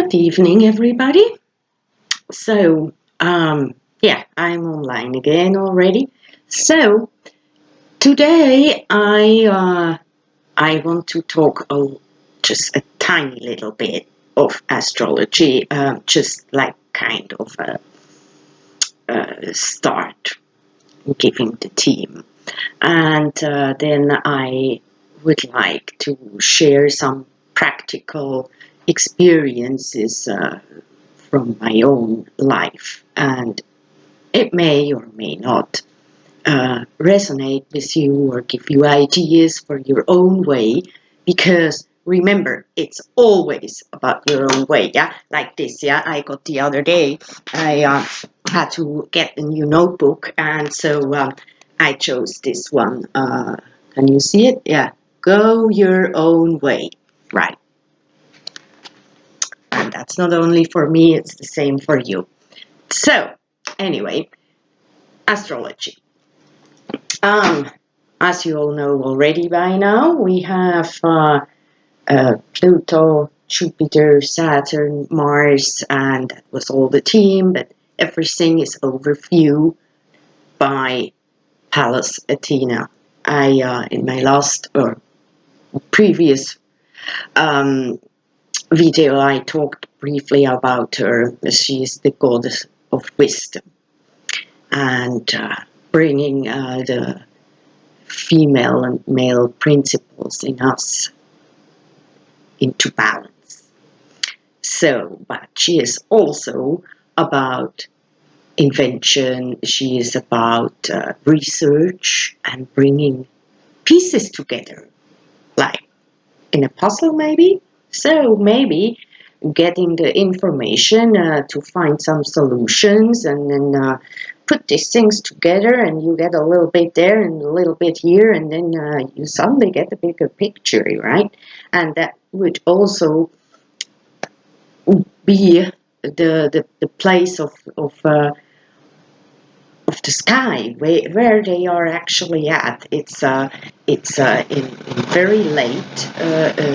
Good evening, everybody. So, yeah, I'm online again already. So today I want to talk just a tiny little bit of astrology, just like kind of a start, giving the team, and then I would like to share some practical experiences from my own life, and it may or may not resonate with you or give you ideas for your own way, because remember, it's always about your own way. Yeah, like this. Yeah, I got the other day, I had to get a new notebook, and so I chose this one. Can you see it? Yeah, go your own way. Right. And that's not only for me, it's the same for you. So, anyway, astrology. Um, as you all know already by now, we have Pluto, Jupiter, Saturn, Mars, and that was all the team, but everything is overviewed by Pallas Athena. In my last or previous um, video, I talked briefly about her. She is the goddess of wisdom and bringing the female and male principles in us into balance. So, but she is also about invention, she is about research and bringing pieces together, like in a puzzle, maybe. So, maybe getting the information to find some solutions and then put these things together, and you get a little bit there and a little bit here, and then you suddenly get a bigger picture, right? And that would also be the place of the sky where they are actually at. It's in very late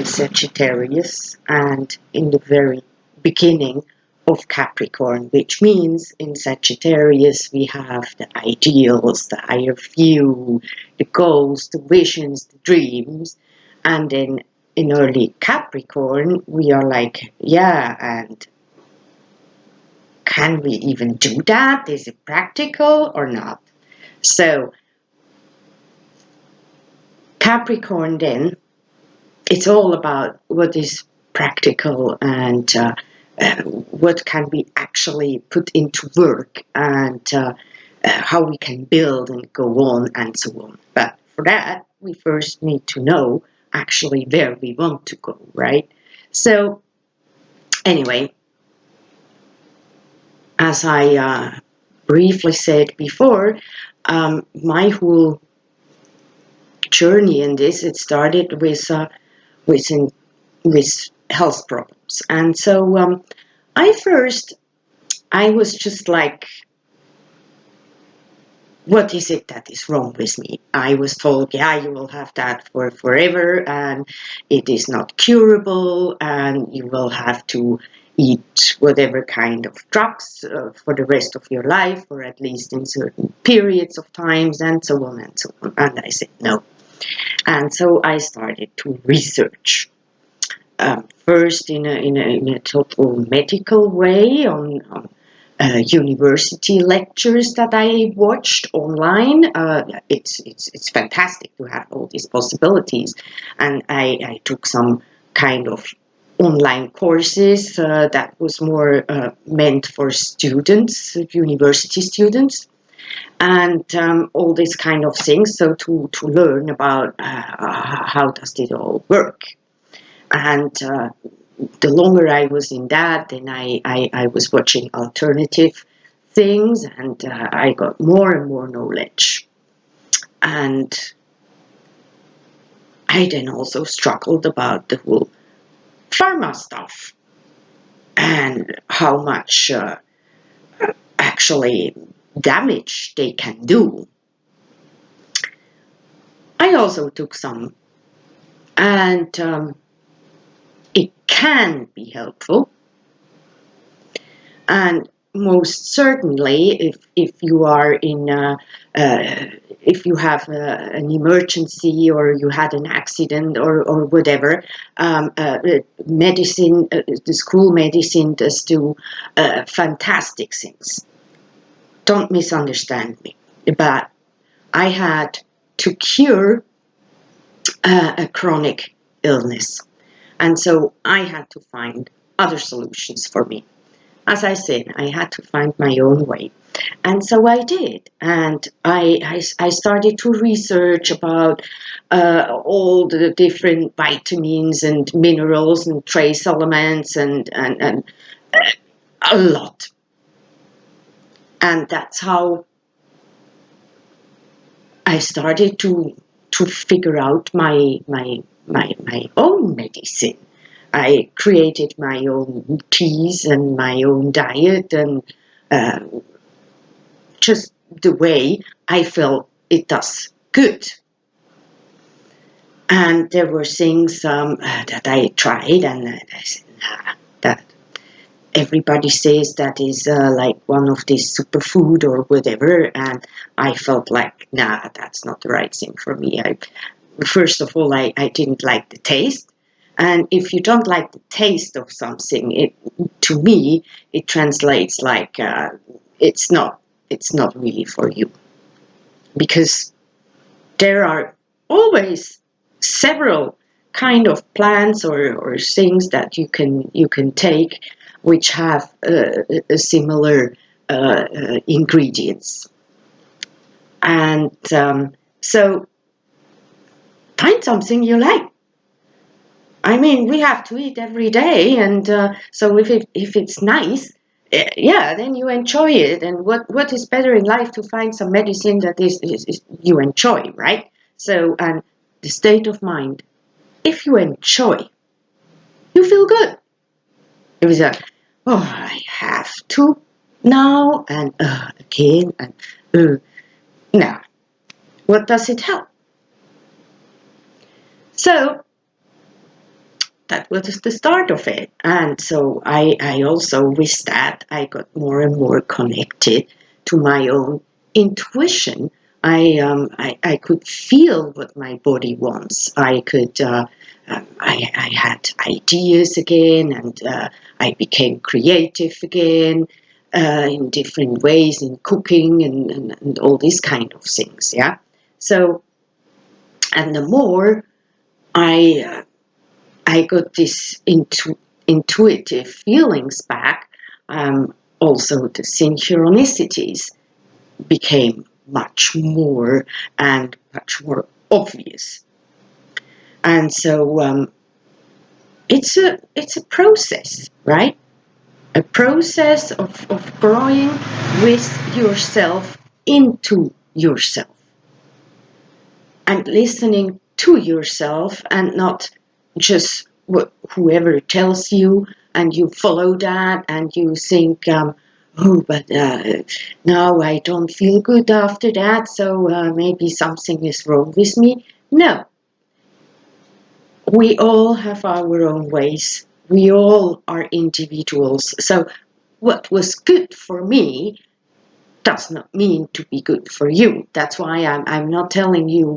Sagittarius and in the very beginning of Capricorn, which means in Sagittarius we have the ideals, the higher view, the goals, the visions, the dreams, and then in early Capricorn we are like, yeah, and can we even do that? Is it practical or not? So, Capricorn then, it's all about what is practical and what can we actually put into work, and how we can build and go on and so on. But for that, we first need to know actually where we want to go, right? So, anyway, as I briefly said before, my whole journey in this, it started with with health problems, and so I was just like, what is it that is wrong with me? I was told, yeah, you will have that for forever, and it is not curable, and you will have to eat whatever kind of drugs for the rest of your life, or at least in certain periods of times, and so on and so on. And I said no. And so I started to research. First, in a total medical way, on university lectures that I watched online. It's fantastic to have all these possibilities, and I took some kind of online courses that was more meant for students, university students, and all these kind of things. So to learn about how does it all work. And the longer I was in that, then I was watching alternative things, and I got more and more knowledge. And I then also struggled about the whole pharma stuff and how much actually damage they can do. I also took some, and it can be helpful, And most certainly, if you are in if you have an emergency, or you had an accident, or whatever, medicine, the school medicine does do fantastic things. Don't misunderstand me, but I had to cure a chronic illness, and so I had to find other solutions for me. As I said, I had to find my own way. And so I did. And I started to research about all the different vitamins and minerals and trace elements, and a lot. And that's how I started to figure out my own medicine. I created my own teas and my own diet, and uh, just the way I felt it does good. And there were things that I tried, and I said, nah, that everybody says that is like one of these superfood or whatever, and I felt like, nah, that's not the right thing for me. First of all, I didn't like the taste. And if you don't like the taste of something, to me, it translates like it's not it's not really for you, because there are always several kind of plants or things that you can take which have a similar ingredients, and so find something you like. I mean, we have to eat every day, and so if it's nice, yeah, then you enjoy it. And what is better in life to find some medicine that is you enjoy, right? So, and the state of mind. If you enjoy, you feel good. If it's like, oh, I have to now, and again, and now, what does it help? So that was the start of it. And so I also, with that, I got more and more connected to my own intuition. I could feel what my body wants. I had ideas again, and I became creative again in different ways, in cooking and all these kind of things. Yeah. So, and the more I got this intuitive feelings back. Also, the synchronicities became much more and much more obvious. And so it's a process, right? A process of growing with yourself, into yourself, and listening to yourself, and not just whoever tells you, and you follow that, and you think, oh, but now I don't feel good after that, so maybe something is wrong with me. No, we all have our own ways. We all are individuals. So what was good for me does not mean to be good for you. That's why I'm not telling you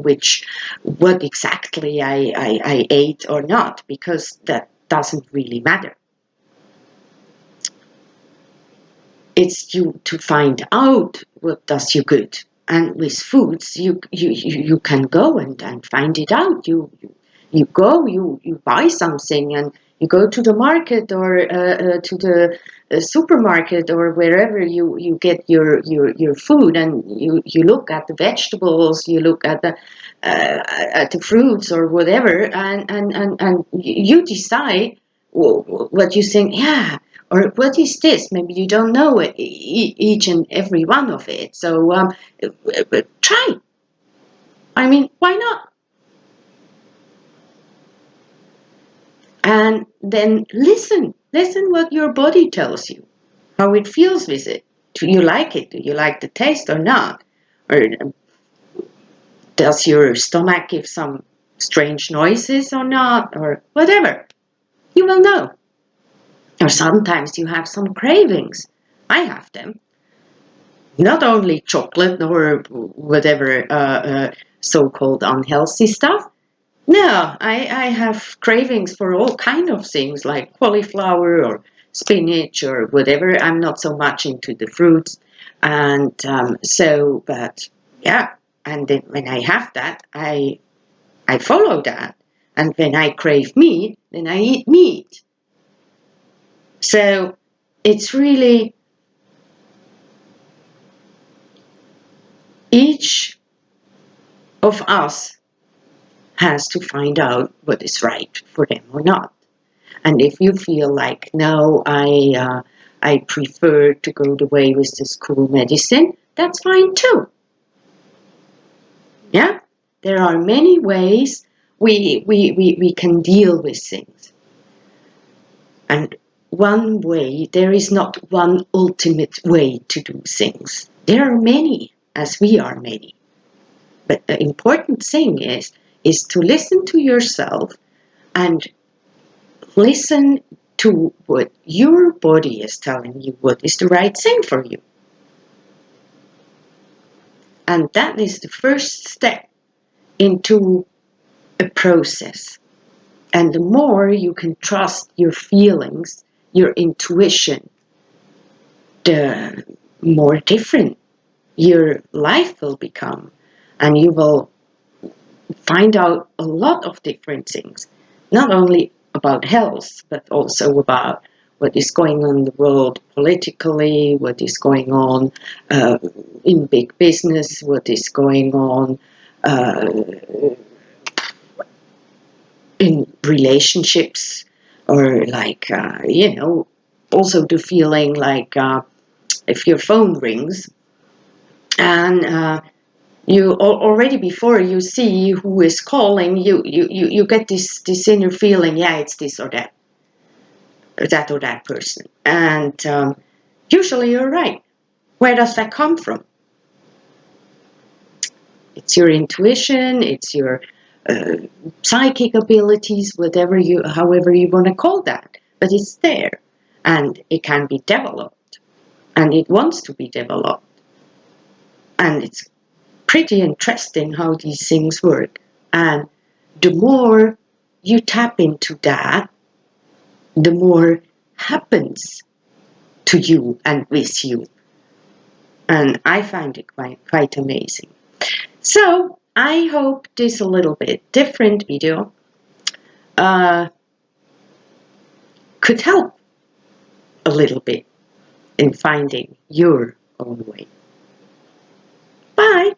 what exactly I ate or not, because that doesn't really matter. It's you to find out what does you good. And with foods, you can go and find it out. You go, you buy something, and you go to the market, or to the supermarket, or wherever you get your food, and you look at the vegetables, you look at the fruits or whatever, and you decide what you think. Yeah, or what is this? Maybe you don't know it, each and every one of it. So try. I mean, why not? And then listen what your body tells you, how it feels with it. Do you like it? Do you like the taste or not? Or does your stomach give some strange noises or not? Or whatever. You will know. Or sometimes you have some cravings. I have them. Not only chocolate or whatever so-called unhealthy stuff. No, I have cravings for all kind of things like cauliflower or spinach or whatever. I'm not so much into the fruits, and but yeah. And then when I have that, I follow that. And when I crave meat, then I eat meat. So it's really each of us has to find out what is right for them or not. And if you feel like, no, I prefer to go the way with the school medicine, that's fine too. Yeah? There are many ways we can deal with things. And one way, there is not one ultimate way to do things. There are many, as we are many. But the important thing is to listen to yourself and listen to what your body is telling you what is the right thing for you. And that is the first step into a process. And the more you can trust your feelings, your intuition, the more different your life will become. And you will find out a lot of different things, not only about health, but also about what is going on in the world politically, what is going on in big business, what is going on uh, in relationships, or like, also the feeling like if your phone rings and you already before you see who is calling, you get this inner feeling, yeah, it's this or that person. And usually you're right. Where does that come from? It's your intuition, it's your uh, psychic abilities, however you want to call that. But it's there, and it can be developed, and it wants to be developed. And it's pretty interesting how these things work. And the more you tap into that, the more happens to you and with you. And I find it quite amazing. So I hope this a little bit different video uh, could help a little bit in finding your own way. Bye.